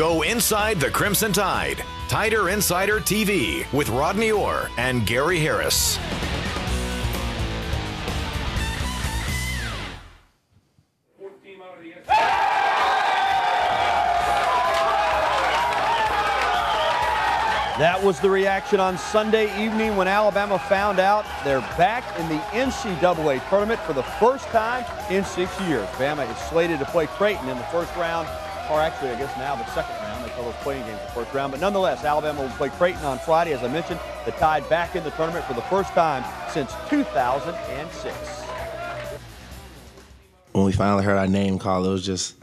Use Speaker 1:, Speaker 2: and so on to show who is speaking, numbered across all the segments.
Speaker 1: Go inside the Crimson Tide. Tider Insider TV with Rodney Orr and Gary Harris.
Speaker 2: That was the reaction on Sunday evening when Alabama found out they're back in the NCAA tournament for the first time in 6 years. Bama is slated to play Creighton in the first round, or actually I guess now the second round. They call those playing games the first round. But nonetheless, Alabama will play Creighton on Friday. As I mentioned, the Tide back in the tournament for the first time since 2006.
Speaker 3: When we finally heard our name called, it was just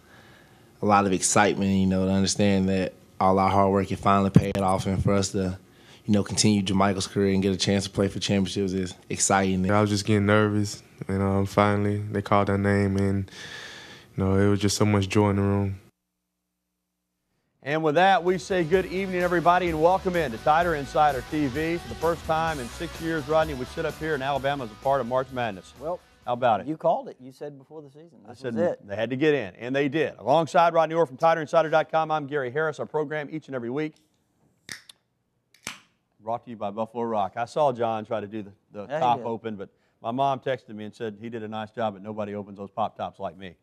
Speaker 3: a lot of excitement, you know, to understand that all our hard work had finally paid off, and for us to, you know, continue Jermichael's career and get a chance to play for championships is exciting.
Speaker 4: I was just getting nervous, and finally they called our name, and you know, it was just so much joy in the room.
Speaker 2: And with that, we say good evening, everybody, and welcome in to Tider Insider TV. For the first time in 6 years, Rodney, we sit up here, and Alabama is a part of March Madness.
Speaker 5: Well,
Speaker 2: how about it?
Speaker 5: You called it. You said before the season.
Speaker 2: I said they had to get in, and they did. Alongside Rodney Orr from TiderInsider.com, I'm Gary Harris. Our program each and every week brought to you by Buffalo Rock. I saw John try to do the top open, but my mom texted me and said he did a nice job, but nobody opens those pop tops like me.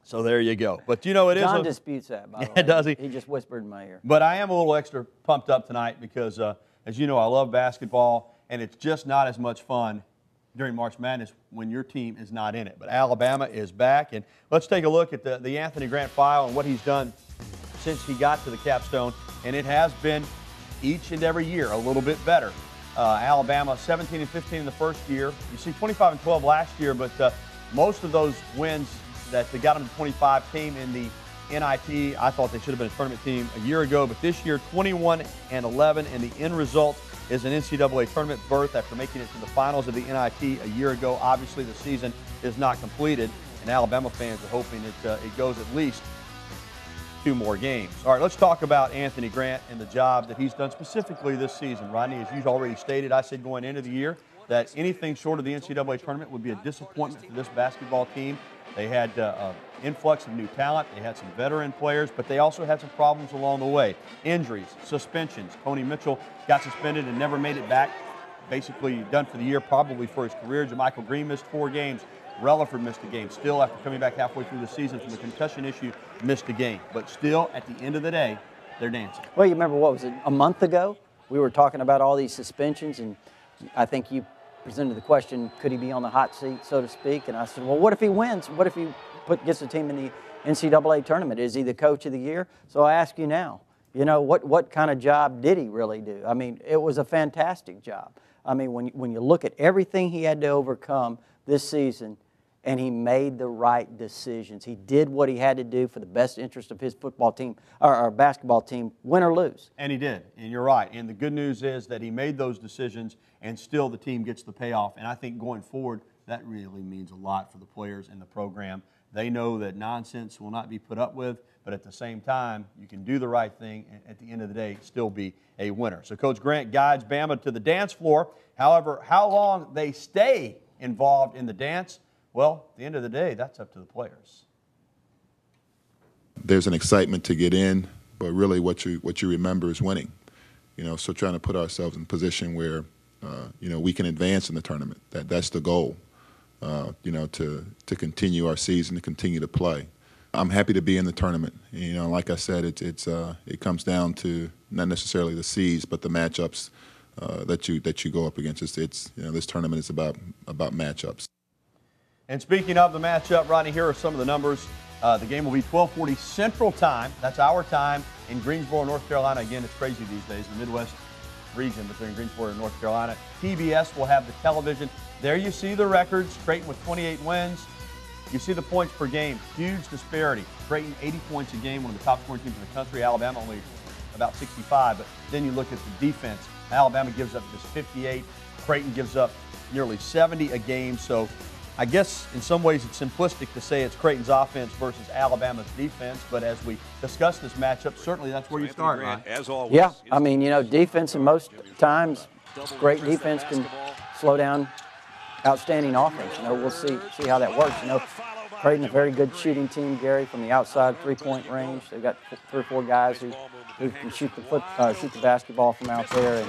Speaker 2: So there you go. But you know, it
Speaker 5: John disputes that, by the way.
Speaker 2: Does he?
Speaker 5: He just whispered in my ear.
Speaker 2: But I am a little extra pumped up tonight because, as you know, I love basketball, and it's just not as much fun during March Madness when your team is not in it. But Alabama is back, and let's take a look at the Anthony Grant file and what he's done since he got to the capstone, and it has been each and every year a little bit better. Alabama 17-15 in the first year. You see 25-12 last year, but most of those wins that they got them to 25 came in the NIT. I thought they should have been a tournament team a year ago, but this year 21-11, and the end result is an NCAA tournament berth after making it to the finals of the NIT a year ago. Obviously, the season is not completed, and Alabama fans are hoping it goes at least 2 more games. All right, let's talk about Anthony Grant and the job that he's done specifically this season. Rodney, as you've already stated, I said going into the year that anything short of the NCAA tournament would be a disappointment for this basketball team. They had an influx of new talent. They had some veteran players, but they also had some problems along the way. Injuries, suspensions. Tony Mitchell got suspended and never made it back. Basically done for the year, probably for his career. Jermichael Green missed 4 games. Relaford missed a game. Still, after coming back halfway through the season from a concussion issue, missed a game. But still, at the end of the day, they're dancing.
Speaker 5: Well, you remember, what was it, a month ago? We were talking about all these suspensions, and I think you presented the question, could he be on the hot seat, so to speak? And I said, well, what if he wins? What if he gets the team in the NCAA tournament? Is he the coach of the year? So I ask you now, you know, what kind of job did he really do? I mean, it was a fantastic job. I mean, when you look at everything he had to overcome this season, and he made the right decisions. He did what he had to do for the best interest of his football team, or basketball team, win or lose.
Speaker 2: And he did, and you're right. And the good news is that he made those decisions, and still the team gets the payoff. And I think going forward, that really means a lot for the players and the program. They know that nonsense will not be put up with, but at the same time, you can do the right thing and at the end of the day still be a winner. So Coach Grant guides Bama to the dance floor. However, how long they stay involved in the dance, well, at the end of the day, that's up to the players.
Speaker 6: There's an excitement to get in, but really what you remember is winning. You know, so trying to put ourselves in a position where, you know, we can advance in the tournament. That's the goal, you know, to continue our season, to continue to play. I'm happy to be in the tournament. You know, like I said, it comes down to not necessarily the seeds, but the matchups that you go up against. It's you know, this tournament is about matchups.
Speaker 2: And speaking of the matchup, Rodney, here are some of the numbers. The game will be 12:40 Central Time. That's our time in Greensboro, North Carolina. Again, it's crazy these days, the Midwest region between Greensboro and North Carolina. TBS will have the television. There you see the records. Creighton with 28 wins. You see the points per game. Huge disparity. Creighton 80 points a game, one of the top scoring teams in the country. Alabama only about 65. But then you look at the defense. Alabama gives up just 58. Creighton gives up nearly 70 a game. So I guess in some ways it's simplistic to say it's Creighton's offense versus Alabama's defense, but as we discuss this matchup, certainly that's where you start, right?
Speaker 5: Yeah, I mean, you know, defense, and most times great defense can slow down outstanding offense. You know, we'll see how that works. You know, Creighton, a very good shooting team, Gary, from the outside three-point range. They've got 3 or 4 guys who can shoot the basketball from out there.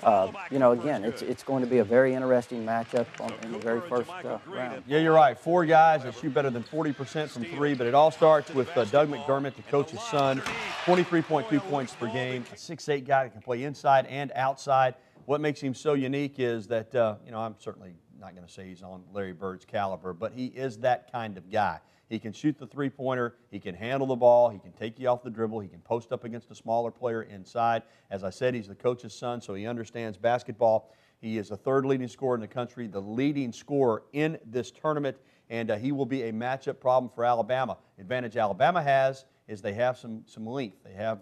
Speaker 5: And, you know, again, it's going to be a very interesting matchup in the very first round.
Speaker 2: Yeah, you're right. 4 guys that shoot better than 40% from 3, but it all starts with Doug McDermott, the coach's son, 23.2 points per game, a 6'8" guy that can play inside and outside. What makes him so unique is that, you know, I'm certainly not going to say he's on Larry Bird's caliber, but he is that kind of guy. He can shoot the three-pointer, he can handle the ball, he can take you off the dribble, he can post up against a smaller player inside. As I said, he's the coach's son, so he understands basketball. He is the 3rd leading scorer in the country, the leading scorer in this tournament, and he will be a matchup problem for Alabama. Advantage Alabama has is they have some length. They have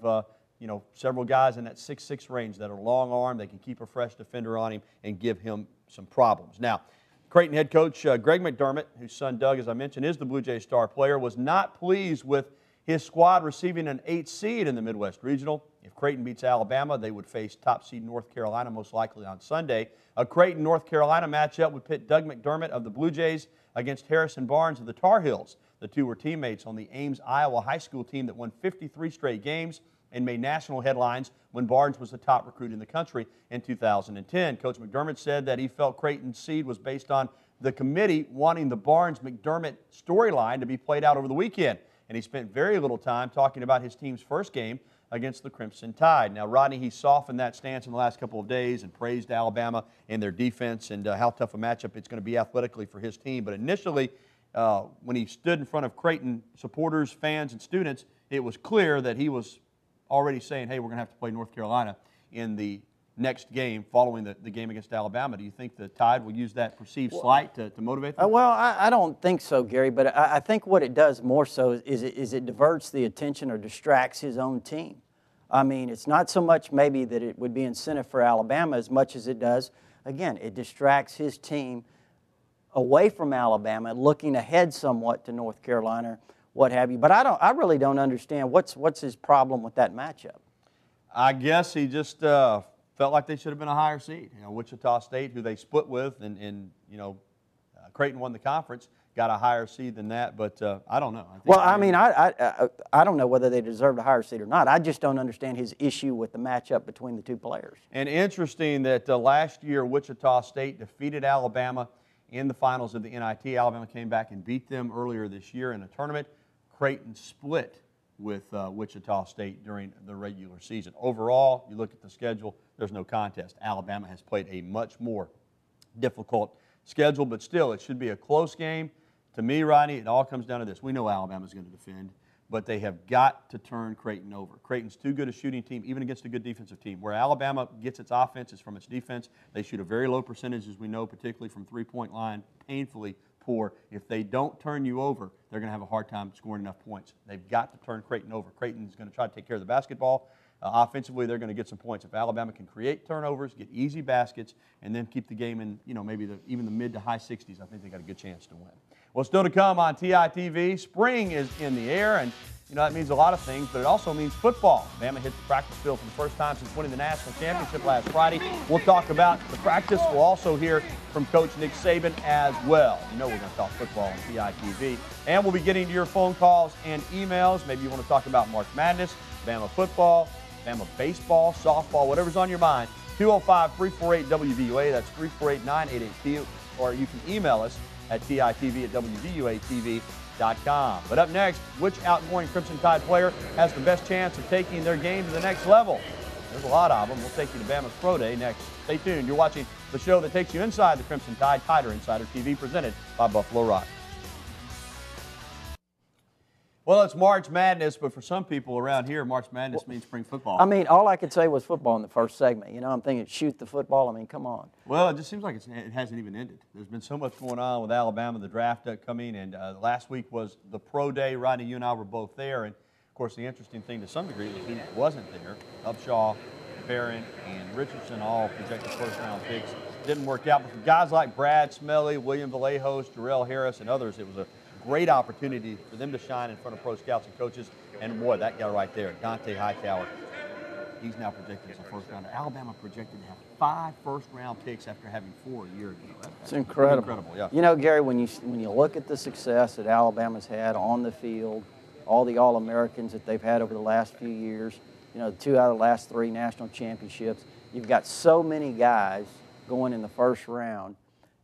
Speaker 2: you know, several guys in that 6'6" range that are long arm. They can keep a fresh defender on him and give him some problems. Now, Creighton head coach Greg McDermott, whose son Doug, as I mentioned, is the Blue Jays star player, was not pleased with his squad receiving an 8th seed in the Midwest Regional. If Creighton beats Alabama, they would face top seed North Carolina most likely on Sunday. A Creighton-North Carolina matchup would pit Doug McDermott of the Blue Jays against Harrison Barnes of the Tar Heels. The two were teammates on the Ames, Iowa high school team that won 53 straight games and made national headlines when Barnes was the top recruit in the country in 2010. Coach McDermott said that he felt Creighton's seed was based on the committee wanting the Barnes-McDermott storyline to be played out over the weekend. And he spent very little time talking about his team's first game against the Crimson Tide. Now, Rodney, he softened that stance in the last couple of days and praised Alabama and their defense and how tough a matchup it's going to be athletically for his team. But initially, when he stood in front of Creighton supporters, fans, and students, it was clear that he was already saying, hey, we're going to have to play North Carolina in the next game following the game against Alabama. Do you think the Tide will use that perceived slight to motivate them?
Speaker 5: Well, I don't think so, Gary, but I think what it does more so is it diverts the attention or distracts his own team. I mean, it's not so much maybe that it would be incentive for Alabama as much as it does, again, it distracts his team away from Alabama, looking ahead somewhat to North Carolina, what have you. But I really don't understand what's his problem with that matchup.
Speaker 2: I guess he just felt like they should have been a higher seed. You know, Wichita State, who they split with, and you know, Creighton won the conference, got a higher seed than that. But I don't know. I don't know whether they deserved a higher seed or not. I just don't understand his issue with the matchup between the two players. And interesting that last year Wichita State defeated Alabama in the finals of the NIT. Alabama came back and beat them earlier this year in a tournament. Creighton split with Wichita State during the regular season. Overall, you look at the schedule, there's no contest. Alabama has played a much more difficult schedule, but still, it should be a close game. To me, Rodney, it all comes down to this. We know Alabama's going to defend, but they have got to turn Creighton over. Creighton's too good a shooting team, even against a good defensive team. Where Alabama gets its offense is from its defense. They shoot a very low percentage, as we know, particularly from three-point line, painfully poor. If they don't turn you over, they're going to have a hard time scoring enough points. They've got to turn Creighton over. Creighton's going to try to take care of the basketball. Offensively, they're going to get some points. If Alabama can create turnovers, get easy baskets, and then keep the game in, you know, maybe even the mid to high 60s, I think they got a good chance to win. Well, still to come on TITV. Spring is in the air, and you know that means a lot of things, but it also means football. Bama hit the practice field for the first time since winning the national championship last Friday. We'll talk about the practice. We'll also hear from Coach Nick Saban as well. You know we're going to talk football on TITV. And we'll be getting to your phone calls and emails. Maybe you want to talk about March Madness, Bama football, Bama baseball, softball, whatever's on your mind. 205-348-WVUA. That's 348-9882. Or you can email us at TITV@WVUATV.com. But up next, which outgoing Crimson Tide player has the best chance of taking their game to the next level? There's a lot of them. We'll take you to Bama's Pro Day next. Stay tuned. You're watching the show that takes you inside the Crimson Tide, Tider Insider TV, presented by Buffalo Rock. Well, it's March Madness, but for some people around here, March Madness means spring football.
Speaker 5: I mean, all I could say was football in the first segment. You know, I'm thinking shoot the football. I mean, come on.
Speaker 2: Well, it just seems like it hasn't even ended. There's been so much going on with Alabama, the draft coming, and last week was the Pro Day. Rodney, you and I were both there, and of course, the interesting thing to some degree is he wasn't there. Upshaw, Barron, and Richardson, all projected first-round picks, didn't work out. But for guys like Brad Smelly, William Vallejos, Jarrell Harris, and others, it was a great opportunity for them to shine in front of pro scouts and coaches. And boy, that guy right there, Dante Hightower, He's now projected as a first rounder. Alabama projected to have 5 first-round picks after having 4 a year ago.
Speaker 5: It's incredible.
Speaker 2: Incredible, yeah.
Speaker 5: You know, Gary, when you look at the success that Alabama's had on the field, all the All-Americans that they've had over the last few years, you know, 2 out of the last 3 national championships, you've got so many guys going in the first round.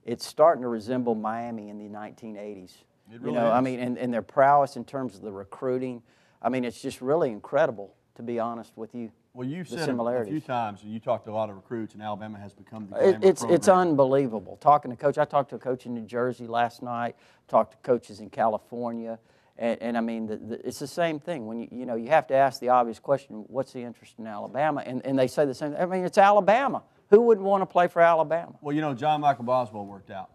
Speaker 5: It's starting to resemble Miami in the 1980s.
Speaker 2: It really
Speaker 5: you know,
Speaker 2: is.
Speaker 5: I mean, and their prowess in terms of the recruiting. I mean, it's just really incredible, to be honest with you.
Speaker 2: Well, you've
Speaker 5: the
Speaker 2: said it a
Speaker 5: similarities.
Speaker 2: few times, and you talked to a lot of recruits, and Alabama has become the glamour
Speaker 5: It's
Speaker 2: program.
Speaker 5: unbelievable. Talking to coach, I talked to a coach in New Jersey last night. Talked to coaches in California, and I mean, it's the same thing. When you know, you have to ask the obvious question: what's the interest in Alabama? And they say the same. I mean, it's Alabama. Who wouldn't want to play for Alabama?
Speaker 2: Well, you know, John Michael Boswell worked out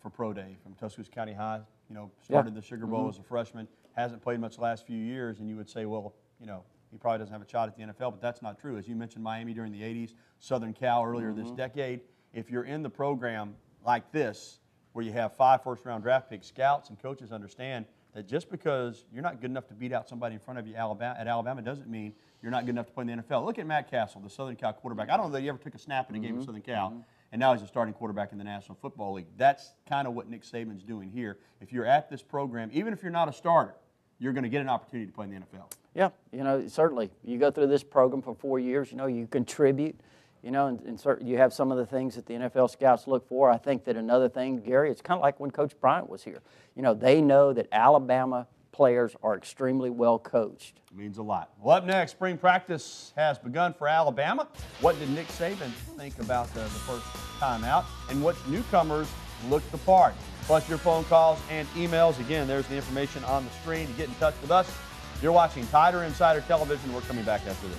Speaker 2: for Pro Day from Tuscaloosa County High. You know, started the Sugar Bowl as a freshman, hasn't played much the last few years, and you would say, well, you know, he probably doesn't have a shot at the NFL, but that's not true. As you mentioned, Miami during the 80s, Southern Cal earlier this decade. If you're in the program like this, where you have 5 first-round draft picks, scouts and coaches understand that just because you're not good enough to beat out somebody in front of you at Alabama doesn't mean you're not good enough to play in the NFL. Look at Matt Castle, the Southern Cal quarterback. I don't know that he ever took a snap in a game at Southern Cal, and now he's a starting quarterback in the National Football League. That's kind of what Nick Saban's doing here. If you're at this program, even if you're not a starter, you're going to get an opportunity to play in the NFL.
Speaker 5: Yeah, you know, certainly. You go through this program for 4 years, you know, you contribute, you know, and you have some of the things that the NFL scouts look for. I think that another thing, Gary, it's kind of like when Coach Bryant was here. You know, they know that Alabama players are extremely well coached.
Speaker 2: It means a lot. Well, up next, spring practice has begun for Alabama. What did Nick Saban think about the first time out, and what newcomers looked the part? Plus your phone calls and emails. Again, there's the information on the screen to get in touch with us. You're watching Tider Insider Television. We're coming back after this.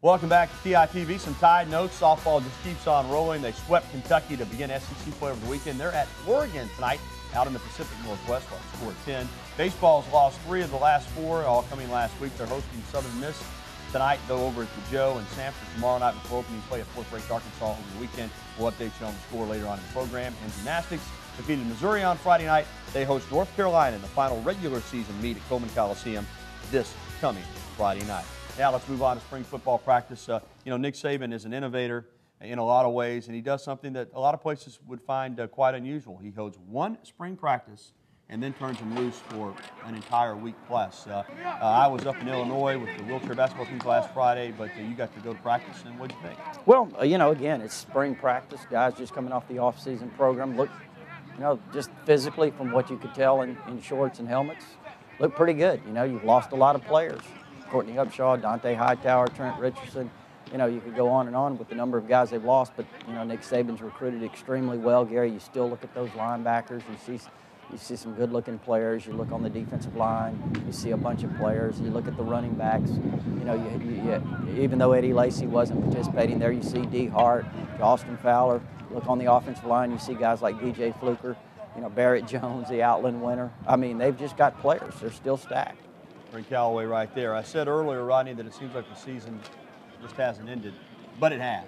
Speaker 2: Welcome back to Titv. Some Tide notes. Softball just keeps on rolling. They swept Kentucky to begin SEC play over the weekend. They're at Oregon tonight out in the Pacific Northwest. Score 10. Baseball's lost 3 of the last 4, all coming last week. They're hosting Southern Miss tonight, though, over at the Joe, and Sanford tomorrow night before opening play at 4th-ranked Arkansas over the weekend. We'll update you on the score later on in the program. And gymnastics defeated Missouri on Friday night. They host North Carolina in the final regular season meet at Coleman Coliseum this coming Friday night. Now let's move on to spring football practice. You know, Nick Saban is an innovator in a lot of ways, and he does something that a lot of places would find quite unusual. He holds 1 spring practice and then turns them loose for an entire week plus. I was up in Illinois with the wheelchair basketball teams last Friday, but you got to go to practice, and what'd you think?
Speaker 5: Well, you know, again, it's spring practice. Guys just coming off the off-season program. Look, you know, just physically from what you could tell in shorts and helmets, look pretty good. You know, you've lost a lot of players. Courtney Upshaw, Dante Hightower, Trent Richardson. You know, you could go on and on with the number of guys they've lost, but, you know, Nick Saban's recruited extremely well. Gary, you still look at those linebackers. You see some good-looking players. You look on the defensive line. You see a bunch of players. You look at the running backs. You know, even though Eddie Lacy wasn't participating there, you see D. Hart, Austin Fowler. Look on the offensive line. You see guys like DJ Fluker, you know, Barrett Jones, the Outland winner. I mean, they've just got players. They're still stacked.
Speaker 2: Frank Callaway right there. I said earlier, Rodney, that it seems like the season just hasn't ended, but it has.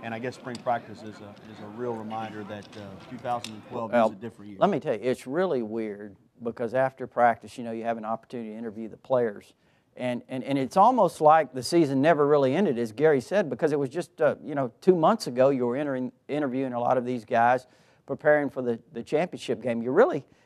Speaker 2: And I guess spring practice is a real reminder that 2012 is a different year.
Speaker 5: Let me tell you, it's really weird because after practice, you know, you have an opportunity to interview the players. And it's almost like the season never really ended, as Gary said, because it was just, you know, 2 months ago you were interviewing a lot of these guys, preparing for the championship game.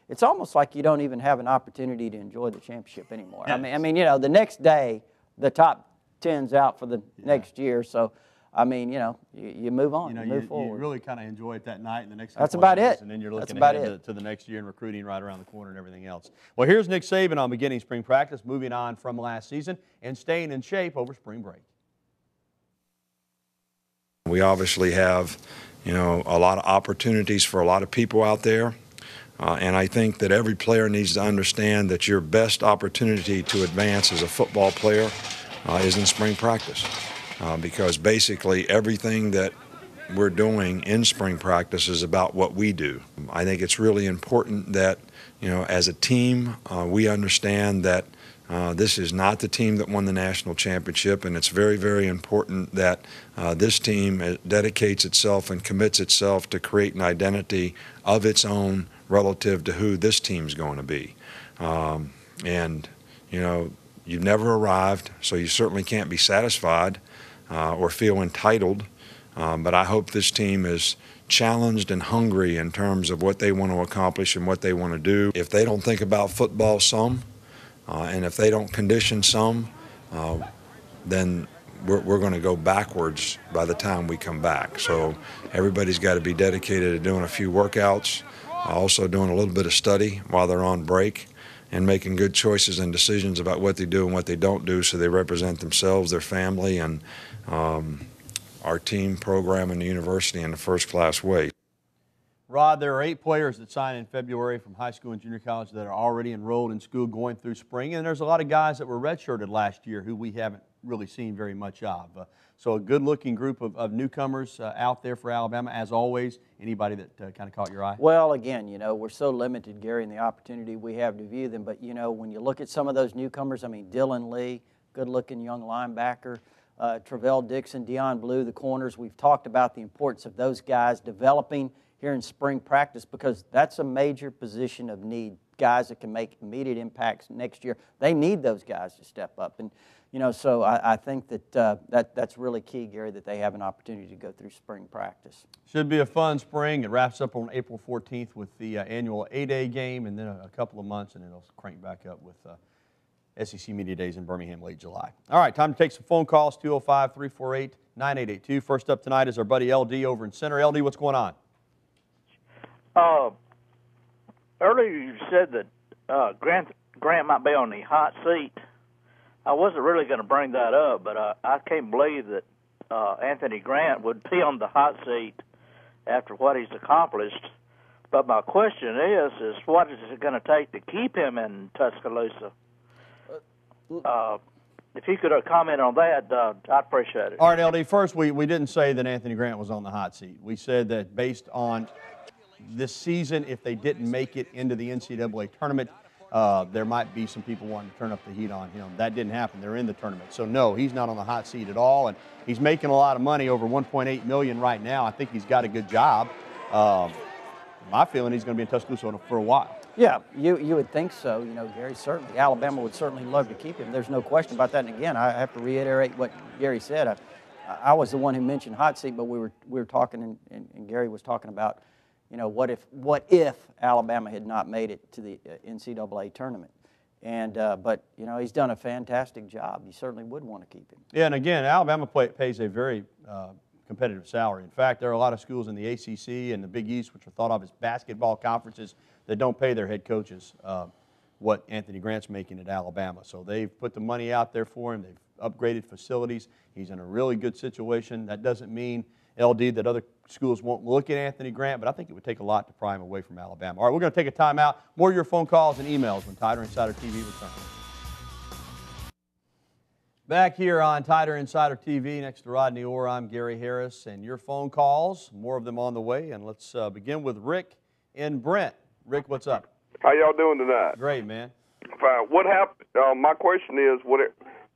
Speaker 5: It's almost like you don't even have an opportunity to enjoy the championship anymore.
Speaker 2: Yes.
Speaker 5: I mean, you know, the next day, the top 10's out for the next year, so I mean, you know, you move on, you move forward.
Speaker 2: You really kind of enjoy it that night and the next.
Speaker 5: That's about it.
Speaker 2: And then you're looking ahead to the next year and recruiting right around the corner and everything else. Well, here's Nick Saban on beginning spring practice, moving on from last season and staying in shape over spring break.
Speaker 7: We obviously have, you know, a lot of opportunities for a lot of people out there. And I think that every player needs to understand that your best opportunity to advance as a football player is in spring practice. Because basically everything that we're doing in spring practice is about what we do. I think it's really important that, you know, as a team, we understand that this is not the team that won the national championship, and it's very, very important that this team dedicates itself and commits itself to create an identity of its own relative to who this team's going to be. And, you know, you've never arrived, so you certainly can't be satisfied or feel entitled. But I hope this team is challenged and hungry in terms of what they want to accomplish and what they want to do. If they don't think about football some, and if they don't condition some, then we're going to go backwards by the time we come back. So everybody's got to be dedicated to doing a few workouts, also doing a little bit of study while they're on break, and making good choices and decisions about what they do and what they don't do so they represent themselves, their family, and our team, program, and the university in a first-class way.
Speaker 2: Rod, there are 8 players that sign in February from high school and junior college that are already enrolled in school going through spring, and there's a lot of guys that were redshirted last year who we haven't really seen very much of. So a good-looking group of newcomers out there for Alabama, as always. Anybody that kind of caught your eye?
Speaker 5: Well, again, we're so limited, Gary, in the opportunity we have to view them. But, when you look at some of those newcomers, I mean, Dylan Lee, good-looking young linebacker, Travell Dixon, Deion Blue, the corners. We've talked about the importance of those guys developing here in spring practice because that's a major position of need. Guys that can make immediate impacts next year. They need those guys to step up. And, so I think that's really key, Gary, that they have an opportunity to go through spring practice.
Speaker 2: Should be a fun spring. It wraps up on April 14th with the annual A-Day game, and then a couple of months, and it'll crank back up with SEC Media Days in Birmingham late July. All right, time to take some phone calls, 205-348-9882. First up tonight is our buddy LD over in Center. LD, what's going on?
Speaker 8: Earlier you said that Grant might be on the hot seat. I wasn't really going to bring that up, but I can't believe that Anthony Grant would be on the hot seat after what he's accomplished. But my question is what is it going to take to keep him in Tuscaloosa? If you could comment on that, I'd appreciate it.
Speaker 2: All right, LD, first, we didn't say that Anthony Grant was on the hot seat. We said that based on this season, if they didn't make it into the NCAA tournament, there might be some people wanting to turn up the heat on him. That didn't happen. They're in the tournament. So, no, he's not on the hot seat at all, and he's making a lot of money, over $1.8 million right now. I think he's got a good job. My feeling he's going to be in Tuscaloosa for a while.
Speaker 5: Yeah, you would think so, Gary, certainly. Alabama would certainly love to keep him. There's no question about that. And, again, I have to reiterate what Gary said. I was the one who mentioned hot seat, but we were talking, and Gary was talking about, what if Alabama had not made it to the NCAA tournament? And but he's done a fantastic job. You certainly would want to keep him.
Speaker 2: Yeah, and again, Alabama pays a very competitive salary. In fact, there are a lot of schools in the ACC and the Big East, which are thought of as basketball conferences, that don't pay their head coaches what Anthony Grant's making at Alabama. So they've put the money out there for him. They've upgraded facilities. He's in a really good situation. That doesn't mean, LD, that other schools won't look at Anthony Grant, but I think it would take a lot to pry him away from Alabama. All right, we're going to take a timeout. More of your phone calls and emails when Tighter Insider TV returns. Back here on Tighter Insider TV, next to Rodney Orr, I'm Gary Harris, and your phone calls, more of them on the way. And let's begin with Rick in Brent. Rick, what's up?
Speaker 9: How y'all doing tonight?
Speaker 2: Great, man.
Speaker 9: Fine. What happened? My question is,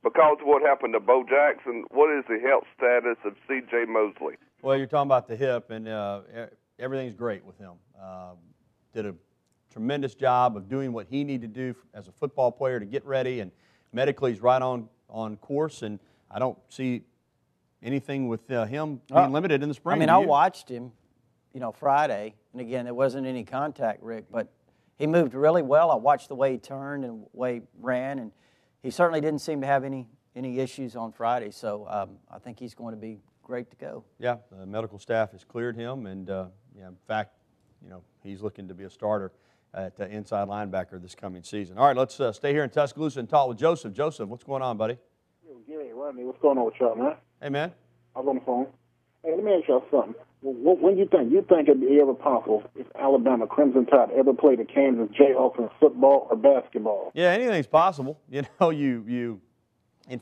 Speaker 9: because of what happened to Bo Jackson, what is the health status of C.J. Mosley?
Speaker 2: Well, you're talking about the hip, and everything's great with him. Did a tremendous job of doing what he needed to do as a football player to get ready, and medically he's right on course, and I don't see anything with him being limited in the spring.
Speaker 5: I mean, I watched him, Friday, and again, there wasn't any contact, Rick, but he moved really well. I watched the way he turned and the way he ran, and he certainly didn't seem to have any issues on Friday, so I think he's going to be great to go.
Speaker 2: Yeah, the medical staff has cleared him, and in fact, he's looking to be a starter at inside linebacker this coming season. All right, let's stay here in Tuscaloosa and talk with Joseph. Joseph, what's going on, buddy?
Speaker 10: Gary, Rodney, what's going on with y'all, man?
Speaker 2: Hey, man.
Speaker 10: I was on the phone. Hey, let me ask y'all something. When you think it'd be ever possible if Alabama Crimson Tide ever played the Kansas Jayhawks in football or basketball?
Speaker 2: Yeah, anything's possible. In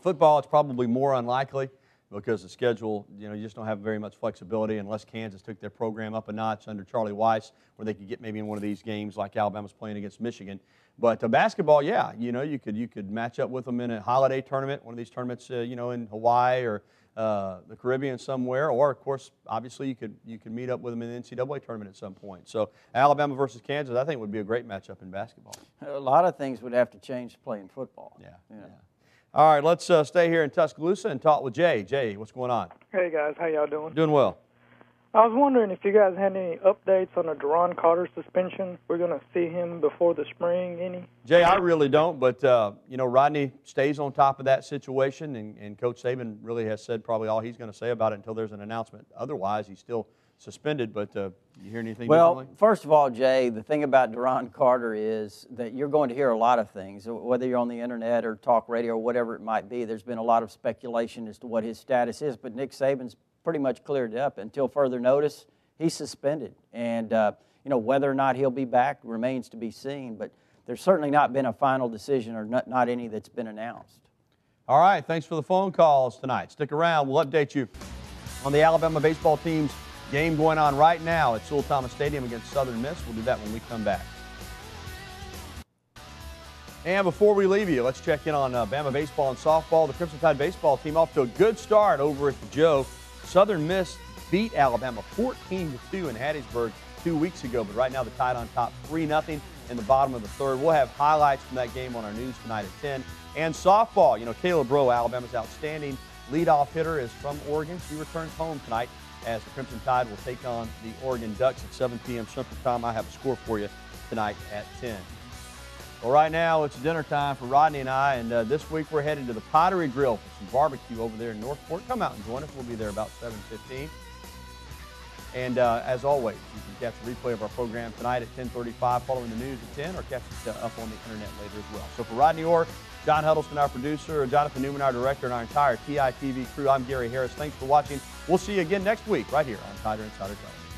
Speaker 2: football, it's probably more unlikely because the schedule, you just don't have very much flexibility unless Kansas took their program up a notch under Charlie Weiss, where they could get maybe in one of these games like Alabama's playing against Michigan. But basketball, yeah, you could match up with them in a holiday tournament, one of these tournaments, in Hawaii or the Caribbean somewhere, or of course, obviously you could meet up with them in the NCAA tournament at some point. So Alabama versus Kansas, I think would be a great matchup in basketball.
Speaker 5: A lot of things would have to change to play in football.
Speaker 2: Yeah. All right, let's stay here in Tuscaloosa and talk with Jay. Jay, what's going on?
Speaker 11: Hey, guys. How y'all doing?
Speaker 2: Doing well.
Speaker 11: I was wondering if you guys had any updates on the Deron Carter suspension. We're going to see him before the spring, any?
Speaker 2: Jay, I really don't, but, you know, Rodney stays on top of that situation, and Coach Saban really has said probably all he's going to say about it until there's an announcement. Otherwise, he's still suspended, but you hear anything differently?
Speaker 5: Well, first of all, Jay, the thing about Deron Carter is that you're going to hear a lot of things, whether you're on the internet or talk radio or whatever it might be. There's been a lot of speculation as to what his status is, but Nick Saban's pretty much cleared it up. Until further notice, he's suspended. And, you know, whether or not he'll be back remains to be seen, but there's certainly not been a final decision or not any that's been announced.
Speaker 2: All right, thanks for the phone calls tonight. Stick around. We'll update you on the Alabama baseball team's game going on right now at Sewell Thomas Stadium against Southern Miss. We'll do that when we come back. And before we leave you, let's check in on Bama baseball and softball. The Crimson Tide baseball team off to a good start over at the Joe. Southern Miss beat Alabama 14-2 in Hattiesburg 2 weeks ago, but right now the Tide on top 3-0 in the bottom of the third. We'll have highlights from that game on our news tonight at 10. And softball, you know, Caleb Rowe, Alabama's outstanding leadoff hitter, is from Oregon. She returns home tonight as the Crimson Tide will take on the Oregon Ducks at 7 p.m. Central Time. I have a score for you tonight at 10. Well, right now it's dinner time for Rodney and I, and this week we're headed to the Pottery Grill for some barbecue over there in Northport. Come out and join us. We'll be there about 7:15. And as always, you can catch a replay of our program tonight at 10:35 following the news at 10, or catch it up on the internet later as well. So for Rodney Orr, John Huddleston, our producer, Jonathan Newman, our director, and our entire Titv crew, I'm Gary Harris. Thanks for watching. We'll see you again next week right here on Tider Insider Television.